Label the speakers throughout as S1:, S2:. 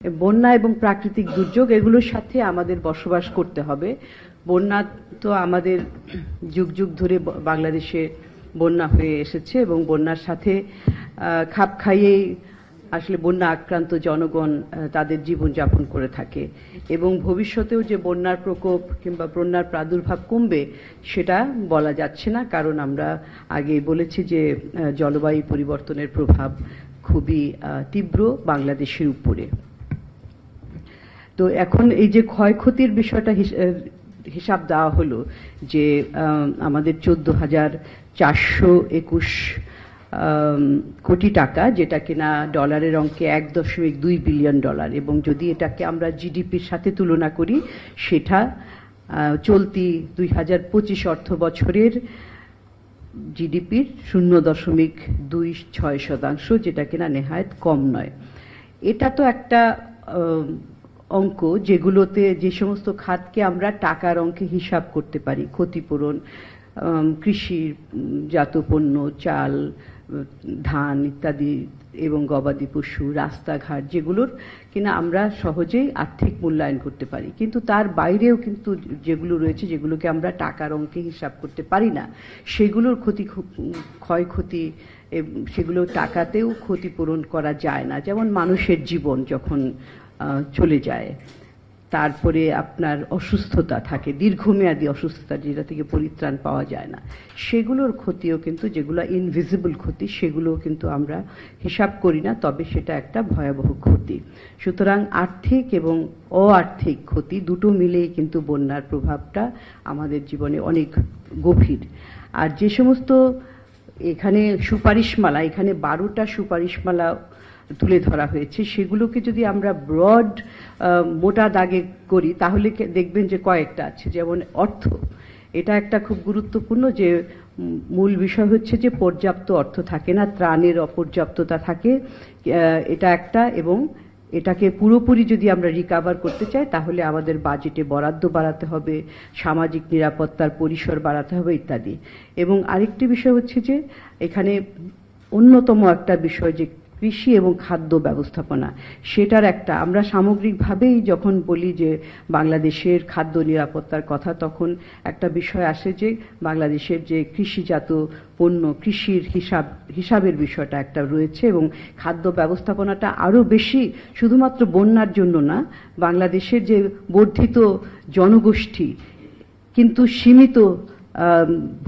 S1: বন্যা এবং প্রাকৃতিক দুর্যোগ এগুলোর সাথে আমাদের বসবাস করতে হবে। বন্যা তো আমাদের যুগ যুগ ধরে বাংলাদেশে বন্যা হয়ে এসেছে এবং বন্যার সাথে খাপ খাইয়েই আসলে বন্যা আক্রান্ত জনগণ তাদের জীবনযাপন করে থাকে এবং ভবিষ্যতেও যে বন্যার প্রকোপ কিংবা বন্যার প্রাদুর্ভাব কমবে সেটা বলা যাচ্ছে না, কারণ আমরা আগেই বলেছি যে জলবায়ু পরিবর্তনের প্রভাব খুবই তীব্র বাংলাদেশের উপরে। তো এখন এই যে ক্ষয়ক্ষতির বিষয়টা হিসাব দেওয়া হলো যে আমাদের 14,421 কোটি টাকা, যেটা কিনা ডলারের অঙ্কে $1.2 বিলিয়ন, এবং যদি এটাকে আমরা জিডিপির সাথে তুলনা করি সেটা চলতি 2025 অর্থ বছরের জিডিপির 0.26%, যেটা কিনা নেহায়েত কম নয়। এটা তো একটা অঙ্ক যেগুলোতে যে সমস্ত খাতকে আমরা টাকার অঙ্কে হিসাব করতে পারি, ক্ষতিপূরণ, কৃষিজাত পণ্য, চাল, ধান ইত্যাদি এবং গবাদি পশু, রাস্তাঘাট, যেগুলোর কিনা আমরা সহজেই আর্থিক মূল্যায়ন করতে পারি, কিন্তু তার বাইরেও কিন্তু যেগুলো রয়েছে যেগুলোকে আমরা টাকার অঙ্কে হিসাব করতে পারি না, সেগুলোর ক্ষয়ক্ষতি সেগুলো টাকাতেও ক্ষতিপূরণ করা যায় না। যেমন মানুষের জীবন যখন চলে যায়, তারপরে আপনার অসুস্থতা থাকে, দীর্ঘমেয়াদী অসুস্থতা যেটা থেকে পরিত্রাণ পাওয়া যায় না, সেগুলোর ক্ষতিও কিন্তু, যেগুলো ইনভিজিবল ক্ষতি, সেগুলো কিন্তু আমরা হিসাব করি না, তবে সেটা একটা ভয়াবহ ক্ষতি। সুতরাং আর্থিক এবং অআর্থিক ক্ষতি দুটো মিলেই কিন্তু বন্যার প্রভাবটা আমাদের জীবনে অনেক গভীর। আর যে সমস্ত এখানে সুপারিশমালা, এখানে 12টা সুপারিশমালা তুলে ধরা হয়েছে, সেগুলোকে যদি আমরা ব্রড মোটা দাগে করি তাহলে দেখবেন যে কয়েকটা আছে। যেমন অর্থ, এটা একটা খুব গুরুত্বপূর্ণ, যে মূল বিষয় হচ্ছে যে পর্যাপ্ত অর্থ থাকে না, ত্রাণের অপর্যাপ্ততা থাকে, এটা একটা, এবং এটাকে পুরোপুরি যদি আমরা রিকভার করতে চাই তাহলে আমাদের বাজেটে বরাদ্দ বাড়াতে হবে, সামাজিক নিরাপত্তার পরিসর বাড়াতে হবে ইত্যাদি। এবং আরেকটি বিষয় হচ্ছে যে এখানে অন্যতম একটা বিষয় যে কৃষি এবং খাদ্য ব্যবস্থাপনা, সেটার একটা, আমরা সামগ্রিকভাবেই যখন বলি যে বাংলাদেশের খাদ্য নিরাপত্তার কথা, তখন একটা বিষয় আসে যে বাংলাদেশের যে কৃষিজাত পণ্য, কৃষির হিসাবের বিষয়টা একটা রয়েছে, এবং খাদ্য ব্যবস্থাপনাটা আরও বেশি, শুধুমাত্র বন্যার জন্য না, বাংলাদেশের যে বর্ধিত জনগোষ্ঠী কিন্তু সীমিত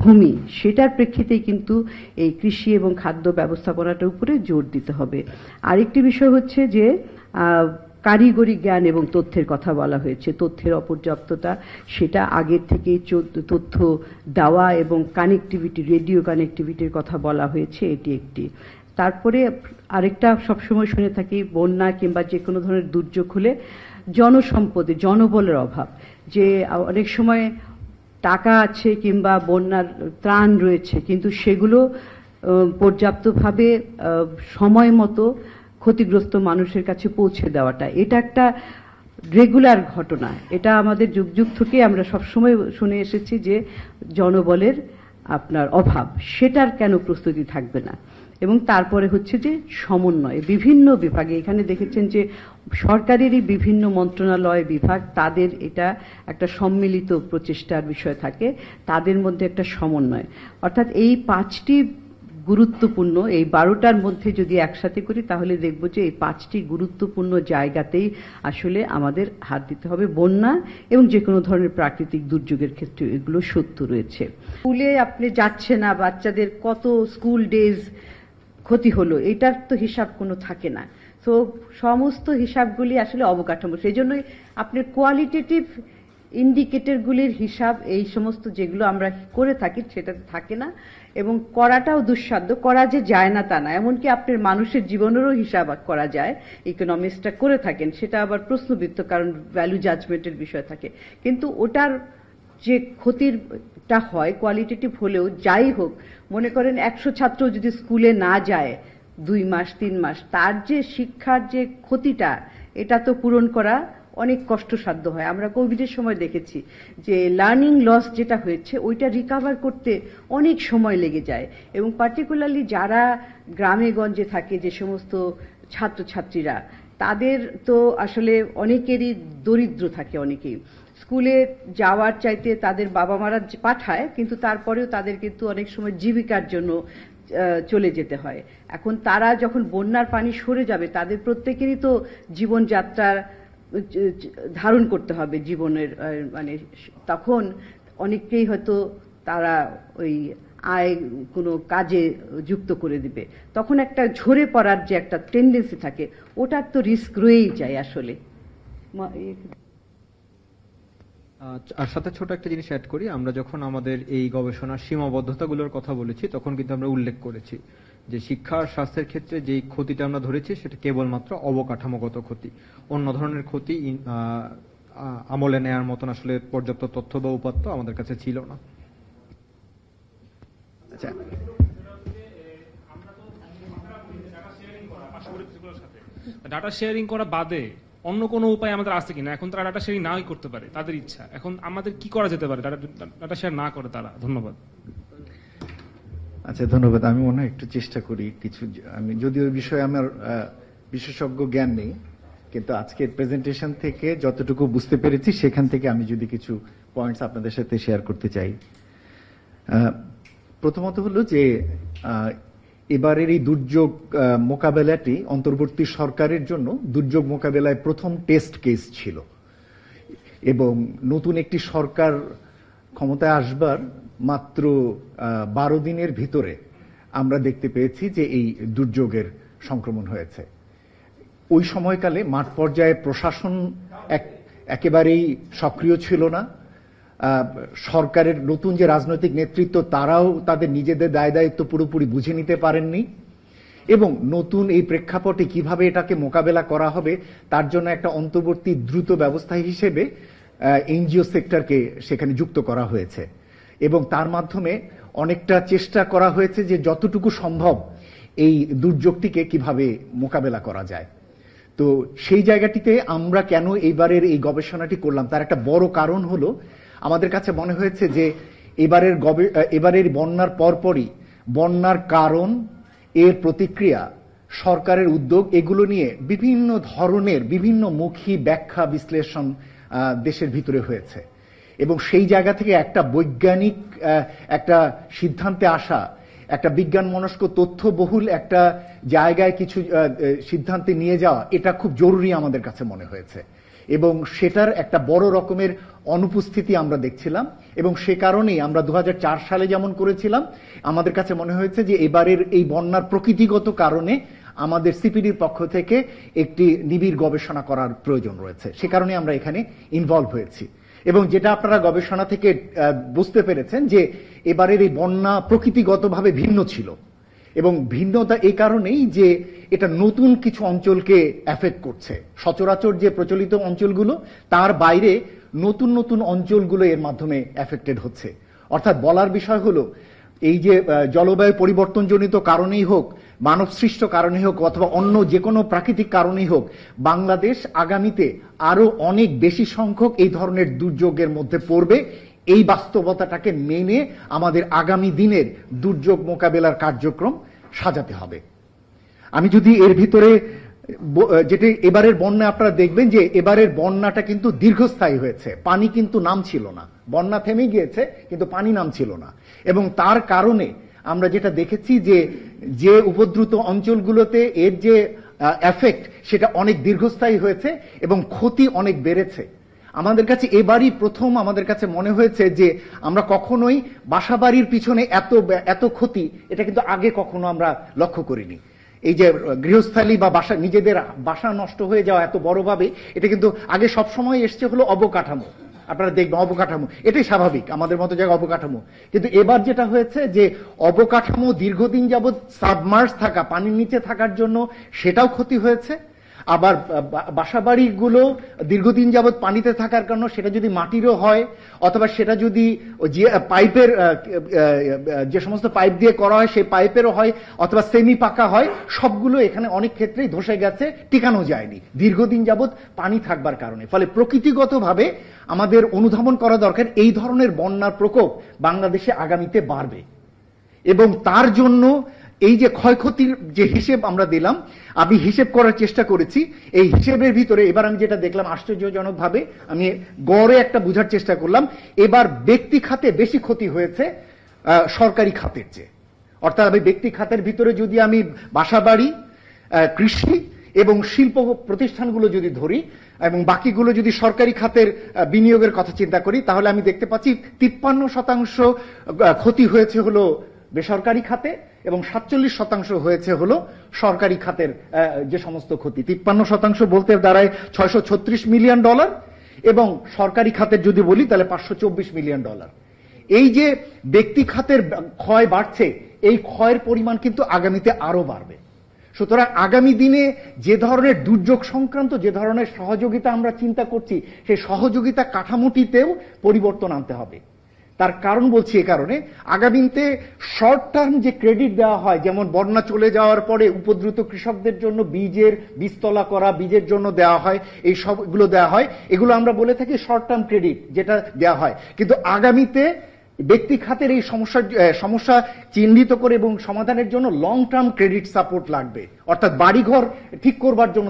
S1: ভূমি, সেটার প্রেক্ষিতেই কিন্তু এই কৃষি এবং খাদ্য ব্যবস্থাপনাটার উপরে জোর দিতে হবে। আরেকটি বিষয় হচ্ছে যে কারিগরি জ্ঞান এবং তথ্যের কথা বলা হয়েছে, তথ্যের অপর্যাপ্ততা, সেটা আগের থেকেই তথ্য দেওয়া এবং কানেক্টিভিটি, রেডিও কানেক্টিভিটির কথা বলা হয়েছে, এটি একটি। তারপরে আরেকটা সবসময় শুনে থাকি, বন্যা কিংবা যে কোনো ধরনের দুর্যোগ হলে জনসম্পদে জনবলের অভাব, যে অনেক সময় টাকা আছে কিংবা বন্যার ত্রাণ রয়েছে, কিন্তু সেগুলো পর্যাপ্তভাবে সময় মতো ক্ষতিগ্রস্ত মানুষের কাছে পৌঁছে দেওয়াটা, এটা একটা রেগুলার ঘটনা। এটা আমাদের যুগ যুগ থেকে আমরা সবসময় শুনে এসেছি যে জনবলের আপনার অভাব, সেটার কেন প্রস্তুতি থাকবে না। এবং তারপরে হচ্ছে যে সমন্বয় বিভিন্ন বিভাগে, এখানে দেখেছেন যে সরকারেরই বিভিন্ন মন্ত্রণালয়, বিভাগ, তাদের এটা একটা সম্মিলিত প্রচেষ্টার বিষয় থাকে, তাদের মধ্যে একটা সমন্বয়। অর্থাৎ এই 5টি গুরুত্বপূর্ণ, এই 12টার মধ্যে যদি একসাথে করি তাহলে দেখব যে এই 5টি গুরুত্বপূর্ণ জায়গাতেই আসলে আমাদের হাত দিতে হবে। বন্যা এবং যে কোনো ধরনের প্রাকৃতিক দুর্যোগের ক্ষেত্রে এগুলো সত্য রয়েছে। স্কুলে আপনি যাচ্ছে না, বাচ্চাদের কত স্কুল ডেজ ক্ষতি হলো, এটার তো হিসাব কোনো থাকে না। তো সমস্ত হিসাবগুলি আসলে অবকাঠামো, সেই জন্যই আপনার কোয়ালিটেটিভ ইন্ডিকেটরগুলির হিসাব, এই সমস্ত যেগুলো আমরা করে থাকি সেটা থাকে না, এবং করাটাও দুঃসাধ্য। করা যে যায় না তা না, এমনকি আপনার মানুষের জীবনেরও হিসাব করা যায়, ইকোনমিস্টরা করে থাকেন, সেটা আবার প্রশ্নবিদ্ধ, কারণ ভ্যালু জাজমেন্টের বিষয় থাকে। কিন্তু ওটার যে ক্ষতিটা হয় কোয়ালিটেটিভ হলেও, যাই হোক, মনে করেন 100 ছাত্র যদি স্কুলে না যায় 2 মাস 3 মাস, তার যে শিক্ষার যে ক্ষতিটা, এটা তো পূরণ করা অনেক কষ্টসাধ্য হয়। আমরা কোভিডের সময় দেখেছি যে লার্নিং লস যেটা হয়েছে ওইটা রিকভার করতে অনেক সময় লেগে যায়, এবং পার্টিকুলারলি যারা গ্রামে গঞ্জে থাকে, যে সমস্ত ছাত্রছাত্রীরা, তাদের তো আসলে অনেকেরই দরিদ্র থাকে, অনেকেই স্কুলে যাওয়ার চাইতে তাদের বাবা মারা পাঠায়, কিন্তু তারপরেও তাদের কিন্তু অনেক সময় জীবিকার জন্য চলে যেতে হয়। এখন তারা যখন বন্যার পানি সরে যাবে, তাদের প্রত্যেকেরই তো জীবনযাত্রা ধারণ করতে হবে জীবনের, মানে তখন অনেককেই হয়তো তারা ওই আয় কোনো কাজে যুক্ত করে দিবে, তখন একটা ঝরে পড়ার যে একটা টেন্ডেন্সি থাকে, ওটার তো রিস্ক রয়েই যায় আসলে।
S2: আর সাথে ছোট একটা জিনিস অ্যাড করি, আমরা যখন আমাদের এই গবেষণার সীমাবদ্ধতাগুলোর কথা বলেছি তখন কিন্তু আমরা উল্লেখ করেছি যে শিক্ষা আর স্বাস্থ্যের ক্ষেত্রে যেই ক্ষতিটা আমরা ধরেছি সেটা কেবলমাত্র অবকাঠামোগত ক্ষতি, অন্য ধরনের ক্ষতি আমলে নেয়ার মতন আসলে পর্যাপ্ত তথ্য বা উপাত্ত আমাদের কাছে ছিল না।
S3: আচ্ছা,
S4: ডাটা শেয়ারিং করা বাদে অন্য কোনো উপায় আমাদের আছে কিনা? এখন তারা ডাটা শেয়ারিং নাই করতে পারে, তাদের ইচ্ছা। এখন আমাদের কি করা যেতে পারে ডাটা শেয়ার না করে তারা? ধন্যবাদ।
S3: আচ্ছা, ধন্যবাদ। আমি মনে হয় একটু চেষ্টা করি কিছু, আমি যদিও ওই বিষয়ে আমার বিশেষজ্ঞ জ্ঞান নেই, কিন্তু আজকের প্রেজেন্টেশন থেকে যতটুকু বুঝতে পেরেছি সেখান থেকে আমি যদি কিছু পয়েন্টস আপনাদের সাথে শেয়ার করতে চাই। প্রথমত হলো যে এবারের এই দুর্যোগ মোকাবেলাটি অন্তর্বর্তী সরকারের জন্য দুর্যোগ মোকাবেলায় প্রথম টেস্ট কেস ছিল, এবং নতুন একটি সরকার ক্ষমতায় আসবার মাত্র 12 দিনের ভিতরে আমরা দেখতে পেয়েছি যে এই দুর্যোগের সংক্রমণ হয়েছে। ওই সময়কালে মাঠ পর্যায়ে প্রশাসন একেবারেই সক্রিয় ছিল না। সরকারের নতুন যে রাজনৈতিক নেতৃত্ব তারাও তাদের নিজেদের দায় দায়িত্ব পুরোপুরি বুঝে নিতে পারেননি, এবং নতুন এই প্রেক্ষাপটে কিভাবে এটাকে মোকাবেলা করা হবে তার জন্য একটা অন্তর্বর্তী দ্রুত ব্যবস্থা হিসেবে এনজিও সেক্টরকে সেখানে যুক্ত করা হয়েছে, এবং তার মাধ্যমে অনেকটা চেষ্টা করা হয়েছে যে যতটুকু সম্ভব এই দুর্যোগটিকে কিভাবে মোকাবেলা করা যায়। তো সেই জায়গাটিতে আমরা কেন এইবারের এই গবেষণাটি করলাম তার একটা বড় কারণ হলো, আমাদের কাছে মনে হয়েছে যে এবারের বন্যার পরপরই বন্যার কারণ, এর প্রতিক্রিয়া, সরকারের উদ্যোগ, এগুলো নিয়ে বিভিন্ন ধরনের বিভিন্নমুখী ব্যাখ্যা বিশ্লেষণ দেশের ভিতরে হয়েছে, এবং সেই জায়গা থেকে একটা বৈজ্ঞানিক একটা সিদ্ধান্তে আসা, একটা বিজ্ঞান মনস্ক তথ্যবহুল একটা জায়গায় কিছু সিদ্ধান্তে নিয়ে যাওয়া, এটা খুব জরুরি আমাদের কাছে মনে হয়েছে, এবং সেটার একটা বড় রকমের অনুপস্থিতি আমরা দেখছিলাম, এবং সে কারণেই আমরা 2004 সালে যেমন করেছিলাম, আমাদের কাছে মনে হয়েছে যে এবারের এই বন্যার প্রকৃতিগত কারণে আমাদের সিপিডির পক্ষ থেকে একটি নিবিড় গবেষণা করার প্রয়োজন রয়েছে। সে কারণে আমরা এখানে ইনভলভ হয়েছি, এবং যেটা আপনারা গবেষণা থেকে বুঝতে পেরেছেন যে এবারের এই বন্যা প্রকৃতিগতভাবে ভিন্ন ছিল, এবং ভিন্নতা এই কারণেই যে এটা নতুন কিছু অঞ্চলকে এফেক্ট করছে। সচরাচর যে প্রচলিত অঞ্চলগুলো তার বাইরে নতুন নতুন অঞ্চলগুলো এর মাধ্যমে এফেক্টেড হচ্ছে। অর্থাৎ বলার বিষয় হলো, এই যে জলবায়ু পরিবর্তনজনিত কারণেই হোক, মানব সৃষ্ট কারণেই হোক, অথবা অন্য যে কোনো প্রাকৃতিক কারণেই হোক, বাংলাদেশ আগামীতে আরো অনেক বেশি সংখ্যক এই ধরনের দুর্যোগের মধ্যে পড়বে। এই বাস্তবতাটাকে মেনে আমাদের আগামী দিনের দুর্যোগ মোকাবেলার কার্যক্রম সাজাতে হবে। আমি যদি এর ভিতরে যেটি এবারের বন্যা আপনারা দেখবেন যে এবারের বন্যাটা কিন্তু দীর্ঘস্থায়ী হয়েছে, পানি কিন্তু নামছিল না, বন্যা থেমে গিয়েছে কিন্তু পানি নামছিল না, এবং তার কারণে আমরা যেটা দেখেছি যে উপদ্রুত অঞ্চলগুলোতে এর যে এফেক্ট সেটা অনেক দীর্ঘস্থায়ী হয়েছে এবং ক্ষতি অনেক বেড়েছে। আমাদের কাছে এবারই প্রথম আমাদের কাছে মনে হয়েছে যে আমরা কখনোই বাসাবাড়ির পিছনে এত ক্ষতি, এটা কিন্তু আগে কখনো আমরা লক্ষ্য করিনি। এই যে গৃহস্থালী বা বাসা, নিজেদের বাসা নষ্ট হয়ে যাওয়া এত বড়ভাবে, এটা কিন্তু আগে সবসময় এসছে হলো অবকাঠামো। আপনারা দেখবেন অবকাঠামো, এটাই স্বাভাবিক, আমাদের মতো জায়গায় অবকাঠামো। কিন্তু এবার যেটা হয়েছে যে অবকাঠামো দীর্ঘদিন যাবৎ সাবমার্জ থাকা, পানির নিচে থাকার জন্য সেটাও ক্ষতি হয়েছে। আবার বাসাবাড়িগুলো দীর্ঘদিন যাবৎ পানিতে থাকার কারণে সেটা যদি মাটিরও হয়, অথবা সেটা যদি পাইপের যে সমস্ত পাইপ দিয়ে করা হয় সেই পাইপেরও হয়, অথবা সেমি পাকা হয়, সবগুলো এখানে অনেক ক্ষেত্রেই ধসে গেছে, টিকানো যায়নি দীর্ঘদিন যাবৎ পানি থাকবার কারণে। ফলে প্রকৃতিগতভাবে আমাদের অনুধাবন করা দরকার, এই ধরনের বন্যার প্রকোপ বাংলাদেশে আগামীতে বাড়বে, এবং তার জন্য এই যে ক্ষয়ক্ষতির যে হিসেব আমরা দিলাম, আমি হিসেব করার চেষ্টা করেছি। এই হিসেবের ভিতরে এবার আমি যেটা দেখলাম আশ্চর্যজনকভাবে, আমি গড়ে একটা বোঝার চেষ্টা করলাম, এবার ব্যক্তি খাতে বেশি ক্ষতি হয়েছে সরকারি খাতের চেয়ে। অর্থাৎ আমি ব্যক্তি খাতের ভিতরে যদি আমি বাসাবাড়ি, কৃষি এবং শিল্প প্রতিষ্ঠানগুলো যদি ধরি এবং বাকিগুলো যদি সরকারি খাতের বিনিয়োগের কথা চিন্তা করি, তাহলে আমি দেখতে পাচ্ছি 53% ক্ষতি হয়েছে হলো বেসরকারি খাতে এবং 47% হয়েছে হলো সরকারি খাতের যে সমস্ত ক্ষতি। 53% বলতে দাঁড়ায় $636 মিলিয়ন, এবং সরকারি খাতের যদি বলি তাহলে $524 মিলিয়ন। এই যে ব্যক্তি খাতের ক্ষয় বাড়ছে, এই ক্ষয়ের পরিমাণ কিন্তু আগামীতে আরো বাড়বে। সুতরাং আগামী দিনে যে ধরনের দুর্যোগ সংক্রান্ত যে ধরনের সহযোগিতা আমরা চিন্তা করছি, সেই সহযোগিতা কাঠামোটিতেও পরিবর্তন আনতে হবে। তার কারণ বলছি এ কারণে, আগামীতে শর্ট টার্ম যে ক্রেডিট দেওয়া হয়, যেমন বন্যা চলে যাওয়ার পরে উপদ্রুত কৃষকদের জন্য বীজতলা করা, বীজের জন্য দেওয়া হয়, এই সবগুলো দেওয়া হয়, এগুলো আমরা বলে থাকি শর্ট টার্ম ক্রেডিট যেটা দেওয়া হয়। কিন্তু আগামীতে ব্যক্তি খাতের এই সমস্যা চিহ্নিত করে এবং সমাধানের জন্য লং টার্ম ক্রেডিট সাপোর্ট লাগবে। অর্থাৎ বাড়িঘর ঠিক করবার জন্য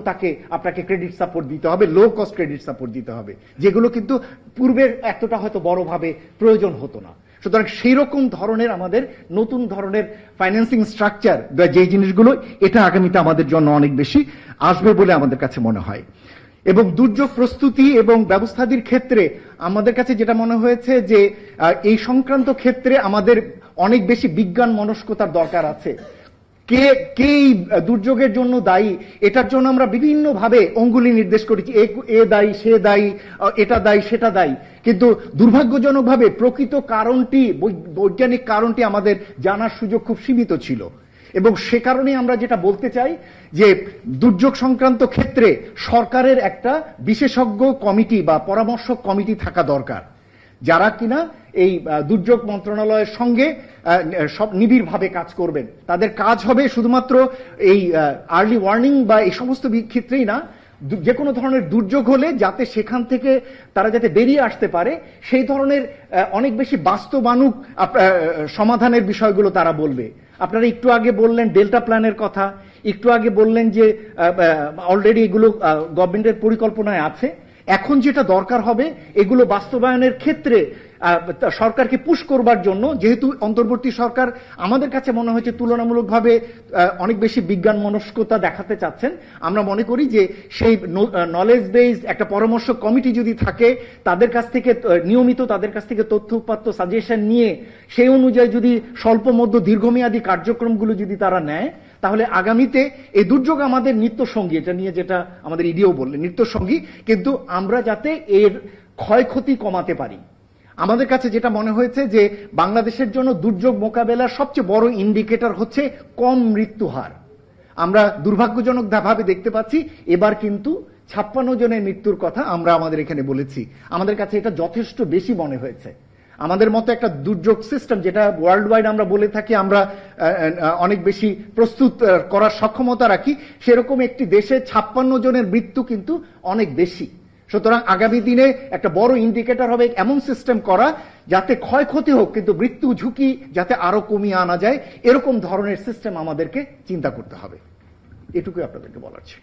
S3: আপনাকে ক্রেডিট সাপোর্ট দিতে হবে, লো কস্ট ক্রেডিট সাপোর্ট দিতে হবে, যেগুলো কিন্তু পূর্বের এতটা হয়তো বড়ভাবে প্রয়োজন হতো না। সুতরাং সেই রকম ধরনের আমাদের নতুন ধরনের ফাইন্যান্সিং স্ট্রাকচার বা যে জিনিসগুলো, এটা আগামীতে আমাদের জন্য অনেক বেশি আসবে বলে আমাদের কাছে মনে হয়। এবং দুর্যোগ প্রস্তুতি এবং ব্যবস্থাদির ক্ষেত্রে আমাদের কাছে যেটা মনে হয়েছে যে এই সংক্রান্ত ক্ষেত্রে আমাদের অনেক বেশি বিজ্ঞান মনস্কতার দরকার আছে। কে এই দুর্যোগের জন্য দায়ী, এটার জন্য আমরা বিভিন্ন ভাবে অঙ্গুলি নির্দেশ করেছি, এ দায়ী, সে দায়ী, এটা দায়ী, সেটা দায়ী। কিন্তু দুর্ভাগ্যজনকভাবে প্রকৃত কারণটি, বৈজ্ঞানিক কারণটি আমাদের জানার সুযোগ খুব সীমিত ছিল। এবং সে কারণে আমরা যেটা বলতে চাই যে দুর্যোগ সংক্রান্ত ক্ষেত্রে সরকারের একটা বিশেষজ্ঞ কমিটি বা পরামর্শক কমিটি থাকা দরকার, যারা কিনা এই দুর্যোগ মন্ত্রণালয়ের সঙ্গে সব নিবিড়ভাবে কাজ করবেন। তাদের কাজ হবে শুধুমাত্র এই আর্লি ওয়ার্নিং বা এই সমস্ত ক্ষেত্রেই না, যে কোনো ধরনের দুর্যোগ হলে যাতে সেখান থেকে তারা যাতে বেরিয়ে আসতে পারে, সেই ধরনের অনেক বেশি বাস্তবানুগ সমাধানের বিষয়গুলো তারা বলবে। আপনারা একটু আগে বললেন ডেল্টা প্ল্যানের কথা, একটু আগে বললেন যে অলরেডি এগুলো গভর্নমেন্টের পরিকল্পনায় আছে। এখন যেটা দরকার হবে, এগুলো বাস্তবায়নের ক্ষেত্রে সরকারকে পুশ করবার জন্য, যেহেতু অন্তর্বর্তী সরকার আমাদের কাছে মনে হয়েছে তুলনামূলকভাবে অনেক বেশি বিজ্ঞান মনস্কতা দেখাতে চাচ্ছেন, আমরা মনে করি যে সেই নলেজ বেসড একটা পরামর্শ কমিটি যদি থাকে, তাদের কাছ থেকে নিয়মিত তাদের কাছ থেকে তথ্য উপাত্ত সাজেশন নিয়ে সেই অনুযায়ী যদি স্বল্প মধ্য দীর্ঘমেয়াদী কার্যক্রমগুলো যদি তারা নেয়, তাহলে আগামীতে এই দুর্যোগ আমাদের নিত্যসঙ্গী, এটা নিয়ে যেটা আমাদের ইডিও বললেন নিত্যসঙ্গী, কিন্তু আমরা যাতে এর ক্ষয়ক্ষতি কমাতে পারি। আমাদের কাছে যেটা মনে হয়েছে যে বাংলাদেশের জন্য দুর্যোগ মোকাবেলার সবচেয়ে বড় ইন্ডিকেটর হচ্ছে কম মৃত্যু হার। আমরা দুর্ভাগ্যজনক ভাবে দেখতে পাচ্ছি এবার কিন্তু 56 জনের মৃত্যুর কথা আমরা আমাদের এখানে বলেছি। আমাদের কাছে এটা যথেষ্ট বেশি মনে হয়েছে। আমাদের মতো একটা দুর্যোগ সিস্টেম, যেটা ওয়ার্ল্ড ওয়াইড আমরা বলে থাকি আমরা অনেক বেশি প্রস্তুত করার সক্ষমতা রাখি, সেরকম একটি দেশে 56 জনের মৃত্যু কিন্তু অনেক বেশি। সুতরাং আগামী দিনে একটা বড় ইন্ডিকেটর হবে এমন সিস্টেম করা যাতে ক্ষয়ক্ষতি হোক কিন্তু মৃত্যু ঝুঁকি যাতে আরো কমিয়ে আনা যায়, এরকম ধরনের সিস্টেম আমাদেরকে চিন্তা করতে হবে। এটুকুই আপনাদেরকে বলার ছিল।